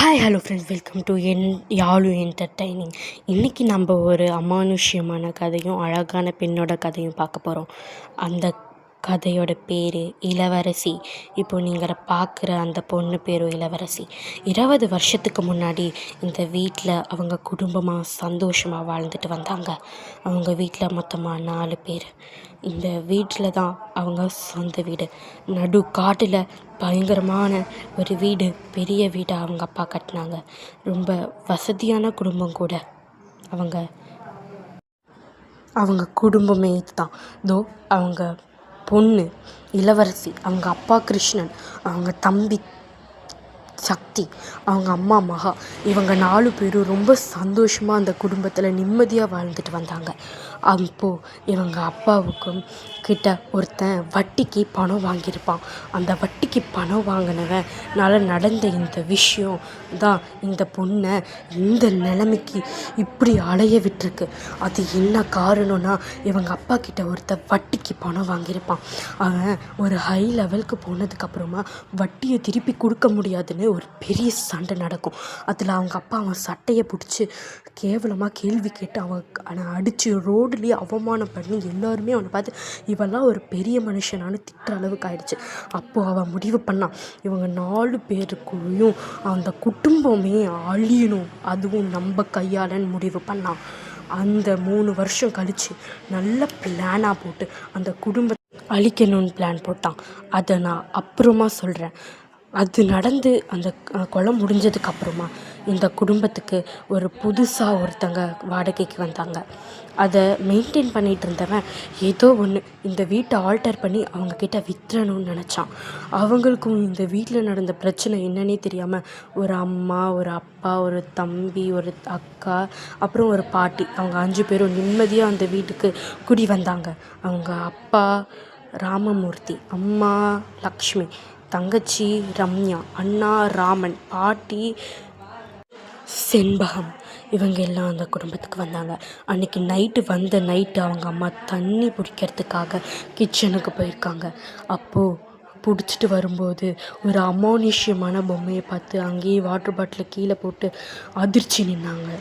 Hi hello friends, welcome to Yazhu entertaining. இன்றைக்கி நம்ம ஒரு அமானுஷ்யமான கதையும் அழகான பெண்ணோட கதையும் பார்க்க போகிறோம். அந்த கதையோட பேர் இளவரசி. இப்போ நீங்கள் பார்க்குற அந்த பொண்ணு பேரும் இளவரசி. 20 வருஷத்துக்கு முன்னாடி இந்த வீட்டில் அவங்க குடும்பமாக சந்தோஷமாக வாழ்ந்துட்டு வந்தாங்க. அவங்க வீட்டில் மொத்தமாக 4 பேர். இந்த வீட்டில் தான் அவங்க சொந்த வீடு. நடு காட்டில் பயங்கரமான ஒரு வீடு, பெரிய வீடை அவங்க அப்பா கட்டினாங்க. ரொம்ப வசதியான குடும்பம் கூட. அவங்க குடும்பமே இதுதான். அவங்க பொண்ணு இளவரசி, அவங்க அப்பா கிருஷ்ணன், அவங்க தம்பி சக்தி, அவங்க அம்மா மகா, இவங்க 4 பேரும் ரொம்ப சந்தோஷமாக அந்த குடும்பத்தில் நிம்மதியாக வாழ்ந்துட்டு வந்தாங்க. அப்போது இவங்க அப்பாவுக்கும் கிட்ட ஒருத்தன் வட்டிக்கு பணம் வாங்கியிருப்பான். அந்த வட்டிக்கு பணம் வாங்கினவனால நடந்த இந்த விஷயம் தான் இந்த பொண்ணை இந்த நிலைமைக்கு இப்படி அலைய விட்டுருக்கு. அது என்ன காரணம்னா, இவங்க அப்பா கிட்ட ஒருத்தன் வட்டிக்கு பணம் வாங்கியிருப்பான். அவன் ஒரு ஹை லெவலுக்கு போனதுக்கப்புறமா வட்டியை திருப்பி கொடுக்க முடியாதுன்னு ஒரு பெரிய சண்டை நடக்கும். அதில் அவங்க அப்பா அவன் சட்டையை பிடிச்சி கேவலமாக கேள்வி கேட்டு அவனை அடித்து ரோடுலேயே அவமானம் பண்ணி எல்லாருமே அவனை பார்த்து இவெல்லாம் ஒரு பெரிய மனுஷனானு திட்டுற அளவுக்கு ஆயிடுச்சு. அப்போது அவன் முடிவு பண்ணான், இவங்க 4 பேருக்குள்ளேயும் அந்த குடும்பமே அழியணும், அதுவும் நம்ம கையாலன்னு முடிவு பண்ணான். அந்த 3 வருஷம் கழித்து நல்ல பிளானாக போட்டு அந்த குடும்பத்தை அழிக்கணும்னு பிளான் போட்டான். அதை நான் அப்புறமா சொல்கிறேன். அது நடந்து அந்த கொலை முடிஞ்சதுக்கப்புறமா இந்த குடும்பத்துக்கு ஒரு புதுசாக ஒருத்தங்க வாடகைக்கு வந்தாங்க. அதை மெயின்டைன் பண்ணிகிட்டு இருந்தவன் ஏதோ ஒன்று இந்த வீட்டை ஆல்டர் பண்ணி அவங்கக்கிட்ட வித்துறணும்னு நினச்சான். அவங்களுக்கும் இந்த வீட்டில் நடந்த பிரச்சனை என்னன்னே தெரியாமல் ஒரு அம்மா, ஒரு அப்பா, ஒரு தம்பி, ஒரு அக்கா, அப்புறம் ஒரு பாட்டி, அவங்க 5 பேரும் நிம்மதியாக அந்த வீட்டுக்கு குடி வந்தாங்க. அவங்க அப்பா ராமமூர்த்தி, அம்மா லக்ஷ்மி, தங்கச்சி ரம்யா, அண்ணா ராமன், பாட்டி செண்பகம், இவங்க எல்லாம் அந்த குடும்பத்துக்கு வந்தாங்க. அன்றைக்கி நைட்டு அவங்க அம்மா தண்ணி பிடிக்கிறதுக்காக கிச்சனுக்கு போயிருக்காங்க. அப்போது பிடிச்சிட்டு வரும்போது ஒரு அமானுஷ்யமான பொம்மையை பார்த்து அங்கேயே வாட்டர் பாட்டிலை கீழே போட்டு அதிர்ச்சி நின்னாங்க.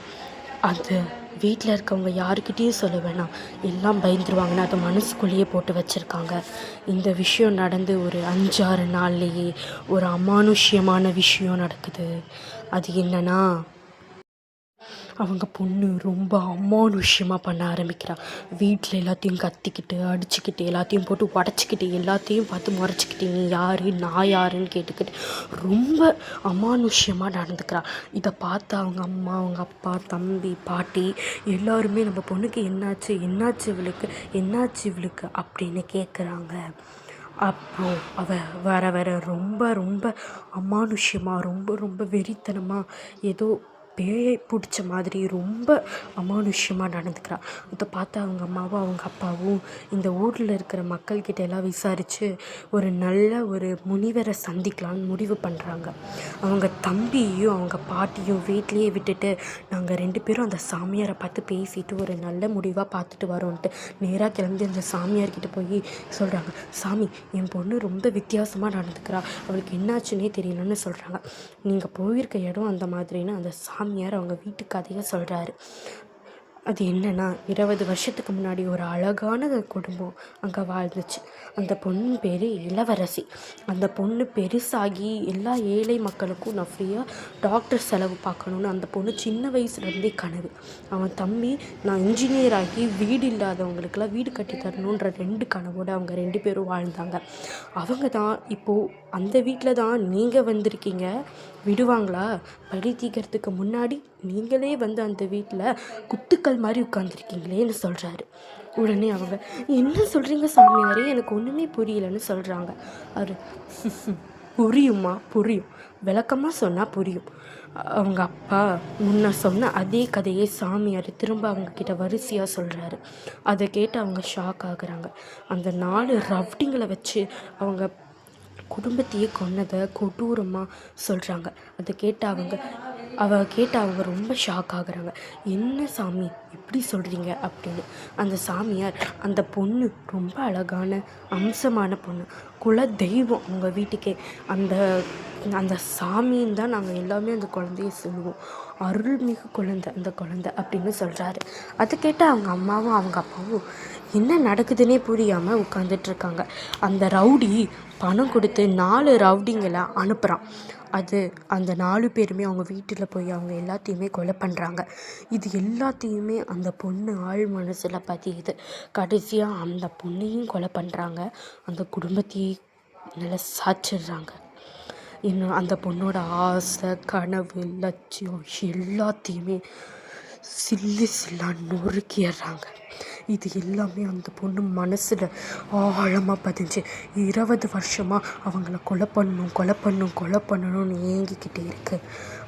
அந்த வீட்டில் இருக்கவங்க யாருக்கிட்டேயும் சொல்ல வேணாம், எல்லாம் பயந்துருவாங்கன்னு அதை மனசுக்குள்ளேயே போட்டு வச்சுருக்காங்க. இந்த விஷயம் நடந்து ஒரு 5-6 நாள்லேயே ஒரு அமானுஷ்யமான விஷயம் நடக்குது. அது என்னன்னா, அவங்க பொண்ணு ரொம்ப அமானுஷ்யமாக பண்ண ஆரம்பிக்கிறாள். வீட்டில் எல்லாத்தையும் கத்திக்கிட்டு அடிச்சுக்கிட்டு எல்லாத்தையும் போட்டு உடச்சிக்கிட்டு எல்லாத்தையும் பார்த்து முறைச்சிக்கிட்டு நீ யார் நான் யாருன்னு கேட்டுக்கிட்டு ரொம்ப அமானுஷ்யமாக நடந்துக்கிறாள். இதை பார்த்து அவங்க அம்மா, அவங்க அப்பா, தம்பி, பாட்டி எல்லாருமே நம்ம பொண்ணுக்கு என்னாச்சு இவளுக்கு அப்படின்னு கேட்குறாங்க. அப்போது அவள் வர ரொம்ப ரொம்ப அமானுஷ்யமாக ரொம்ப வெறித்தனமாக ஏதோ பேயை பிடிச்ச மாதிரி ரொம்ப அமானுஷ்யமாக நடந்துக்கிறாள். அதை பார்த்து அவங்க அம்மாவும் அவங்க அப்பாவும் இந்த ஊரில் இருக்கிற மக்கள்கிட்ட எல்லாம் விசாரித்து ஒரு முனிவரை சந்திக்கலான்னு முடிவு பண்ணுறாங்க. அவங்க தம்பியும் அவங்க பாட்டியும் வீட்லேயே விட்டுட்டு நாங்கள் 2 பேரும் அந்த சாமியாரை பார்த்து பேசிட்டு ஒரு நல்ல முடிவாக பார்த்துட்டு வரோன்ட்டு நேராக கிளம்பி அந்த சாமியார்கிட்ட போய் சொல்கிறாங்க, சாமி என் பொண்ணு ரொம்ப வித்தியாசமாக நடந்துக்கிறா, அவளுக்கு என்னாச்சுன்னே தெரியலன்னு சொல்கிறாங்க. நீங்கள் போயிருக்க இடம் அந்த மாதிரின்னு அந்த சாமியார் அவங்க வீட்டு கதையை சொல்கிறாரு. அது என்னென்னா, 20 வருஷத்துக்கு முன்னாடி ஒரு அழகான குடும்பம் அங்கே வாழ்ந்துச்சு. அந்த பொண்ணு பேர் இளவரசி. அந்த பொண்ணு பெருசாகி எல்லா ஏழை மக்களுக்கும் நான் ஃப்ரீயாக டாக்டர் செலவு பார்க்கணுன்னு அந்த பொண்ணு சின்ன வயசுலேருந்தே கனவு. அவன் தம்பி நான் இன்ஜினியர் ஆகி வீடு இல்லாதவங்களுக்கெல்லாம் வீடு கட்டி தரணுன்ற 2 கனவோடு அவங்க 2 பேரும் வாழ்ந்தாங்க. அவங்க தான் இப்போது அந்த வீட்டில் தான் நீங்கள் வந்திருக்கீங்க, விடுவாங்களா? பழி தீர்க்கறதுக்கு முன்னாடி நீங்களே வந்து அந்த வீட்டில் குத்துக்கள் மாதிரி உட்காந்துருக்கீங்களேன்னு சொல்கிறாரு. உடனே அவங்க என்ன சொல்கிறீங்க சாமியாரே, எனக்கு ஒன்றுமே புரியலன்னு சொல்கிறாங்க. அவர் புரியும், விளக்கமாக சொன்னால் புரியும். அவங்க அப்பா முன்ன சொன்ன அதே கதையை சாமியார் திரும்ப அவங்கக்கிட்ட வரிசையாக சொல்கிறாரு. அதை கேட்டு அவங்க ஷாக் ஆகுறாங்க. அந்த 4 ரவுடிங்களை வச்சு அவங்க குடும்பத்தையே கொன்னதை கொடூரமாக சொல்கிறாங்க. அதை கேட்டு அவங்க ரொம்ப ஷாக் ஆகுறாங்க. என்ன சாமி இப்படி சொல்கிறீங்க அப்படின்னு. அந்த சாமியார் அந்த பொண்ணு ரொம்ப அழகான அம்சமான பொண்ணு, குல தெய்வம் அவங்க வீட்டுக்கே. அந்த அந்த சாமின்னு தான் நாங்கள் எல்லாமே அந்த குழந்தைய சொல்லுவோம். அருள்மிகு குழந்தை அந்த குழந்தை அப்படின்னு சொல்கிறாரு. அதை கேட்டு அவங்க அம்மாவும் அவங்க அப்பாவும் என்ன நடக்குதுன்னே புரியாமல் உட்காந்துட்ருக்காங்க. அந்த ரவுடி பணம் கொடுத்து 4 ரவுடிங்களை அனுப்புகிறான். அந்த 4 பேருமே அவங்க வீட்டில் போய் அவங்க எல்லாத்தையுமே கொலை பண்ணுறாங்க. இது எல்லாத்தையுமே அந்த பொண்ணு ஆழ் மனசில் பதியுது. கடைசியாக அந்த பொண்ணையும் கொலை பண்ணுறாங்க, அந்த குடும்பத்தையும் நல்லா சாய்ச்சிடுறாங்க. இன்னும் அந்த பொண்ணோட ஆசை, கனவு, லட்சியம் எல்லாத்தையுமே சில்லு சில்லாக நொறுக்கிடுறாங்க. இது எல்லாமே அந்த பொண்ணு மனசில் ஆழமாக பதிஞ்சு 20 வருஷமாக அவங்கள கொலை பண்ணணும்னு ஏங்கிக்கிட்டே இருக்குது.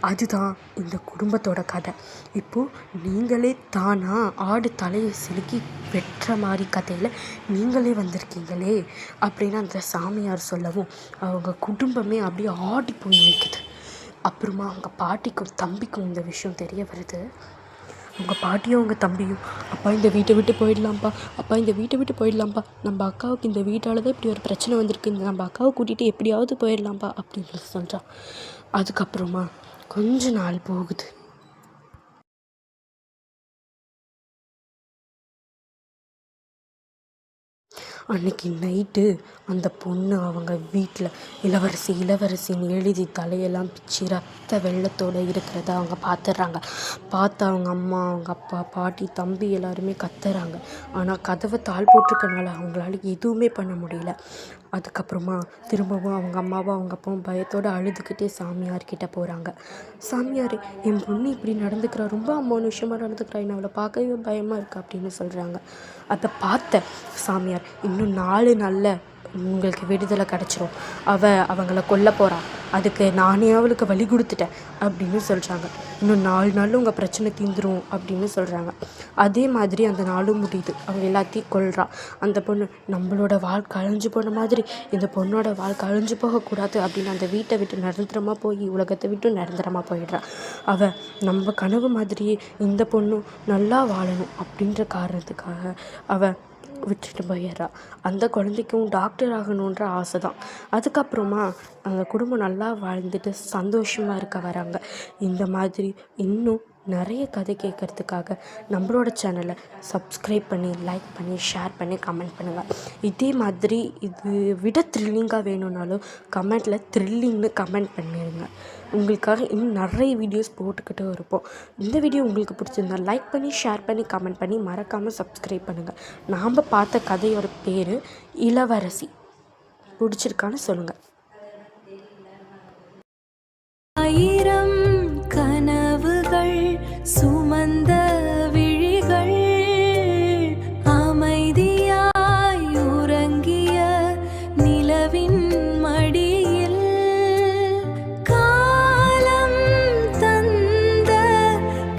அதுதான் இந்த குடும்பத்தோட கதை. இப்போது நீங்களே தானா ஆடு தலையை சிலுக்கி வெட்டுற மாதிரி கதையில் நீங்களே வந்திருக்கீங்களே அப்படின்னு அந்த சாமியார் சொல்லவும் அவங்க குடும்பமே அப்படியே ஆடி போய் நிற்குது. அப்புறமா அவங்க பாட்டிக்கும் தம்பிக்கும் இந்த விஷயம் தெரிய வருது. அவங்க பாட்டியும் அவங்க தம்பியும், அப்பா இந்த வீட்டை விட்டு போயிடலாம்ப்பா, நம்ம அக்காவுக்கு இந்த வீட்டால் தான் இப்படி ஒரு பிரச்சனை வந்திருக்கு, நம்ம அக்காவை கூட்டிகிட்டு எப்படியாவது போயிடலாம்ப்பா அப்படின்னு சொல்கிறான். அதுக்கப்புறமா கொஞ்ச நாள் போகுது. அன்றைக்கி நைட்டு அந்த பொண்ணு அவங்க வீட்டில் இளவரசின்னு எழுதி தலையெல்லாம் பிச்சு ரத்த வெள்ளத்தோடு இருக்கிறத அவங்க பார்த்துட்றாங்க. பார்த்து அவங்க அம்மா, அவங்க அப்பா, பாட்டி, தம்பி எல்லாருமே கத்துறாங்க. ஆனால் கதவை தாள் போட்டிருக்கனால அவங்களால எதுவுமே பண்ண முடியல. அதுக்கப்புறமா திரும்பவும் அவங்க அம்மாவும் அவங்க அப்பாவும் பயத்தோடு அழுதுகிட்டே சாமியார்கிட்ட போகிறாங்க. சாமியார், என் பொண்ணு இப்படி நடந்துக்கிறா, ரொம்ப அமானுஷமாக நடந்துக்கிறா, என்னை அவளை பார்க்கவே பயமாக இருக்குது அப்படின்னு சொல்கிறாங்க. அதை பார்த்த சாமியார், இன்னும் 4 நாளில் உங்களுக்கு விடுதலை கிடச்சிரும், அவங்கள கொல்ல போகிறான், அதுக்கு நானே அவளுக்கு வழி கொடுத்துட்டேன் அப்படின்னு சொல்கிறாங்க. இன்னும் 4 நாளில் உங்கள் பிரச்சனை தீந்துரும் அப்படின்னு சொல்கிறாங்க. அதே மாதிரி அந்த நாளும் முடியுது. அவங்க எல்லாத்தையும் கொல்றா. அந்த பொண்ணு நம்மளோட வாழ்க்கை அழிஞ்சு போன மாதிரி இந்த பொண்ணோட வாழ்க்கை அழிஞ்சு போகக்கூடாது அப்படின்னு அந்த வீட்டை விட்டு நிரந்தரமாக போய் உலகத்தை விட்டு நிரந்தரமாக போயிடுறா. நம்ம கனவு மாதிரியே இந்த பொண்ணும் நல்லா வாழணும் அப்படின்ற காரணத்துக்காக விட்டுட்டு போயிடுறா. அந்த குழந்தைக்கும் டாக்டர் ஆகணுன்ற ஆசை தான். அதுக்கப்புறமா அந்த குடும்பம் நல்லா வாழ்ந்துட்டு சந்தோஷமாக இருக்க வராங்க. இந்த மாதிரி இன்னும் நிறைய கதை கேட்குறதுக்காக நம்மளோட சேனலை சப்ஸ்கிரைப் பண்ணி, லைக் பண்ணி, ஷேர் பண்ணி, கமெண்ட் பண்ணுங்கள். இதே மாதிரி இது விட த்ரில்லிங்காக வேணும்னாலும் கமெண்ட்டில் த்ரில்லிங்னு கமெண்ட் பண்ணிடுங்க. உங்களுக்காக இன்னும் நிறைய வீடியோஸ் போட்டுக்கிட்டு இருப்போம். இந்த வீடியோ உங்களுக்கு பிடிச்சிருந்தா லைக் பண்ணி, ஷேர் பண்ணி, கமெண்ட் பண்ணி மறக்காமல் சப்ஸ்கிரைப் பண்ணுங்கள். நாம் பார்த்த கதையோட பேர் இளவரசி. பிடிச்சிருக்கான்னு சொல்லுங்கள். கனவுகள் சுமந்த விழிகள் அமைதியாய் உறங்கிய நிலவின் மடியில் காலம் தந்த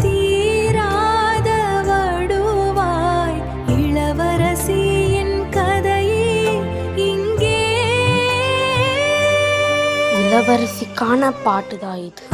தீராத வடுவாய் இளவரசியின் கதையே இங்கே. இளவரசிக்கான பாட்டு தான் இது.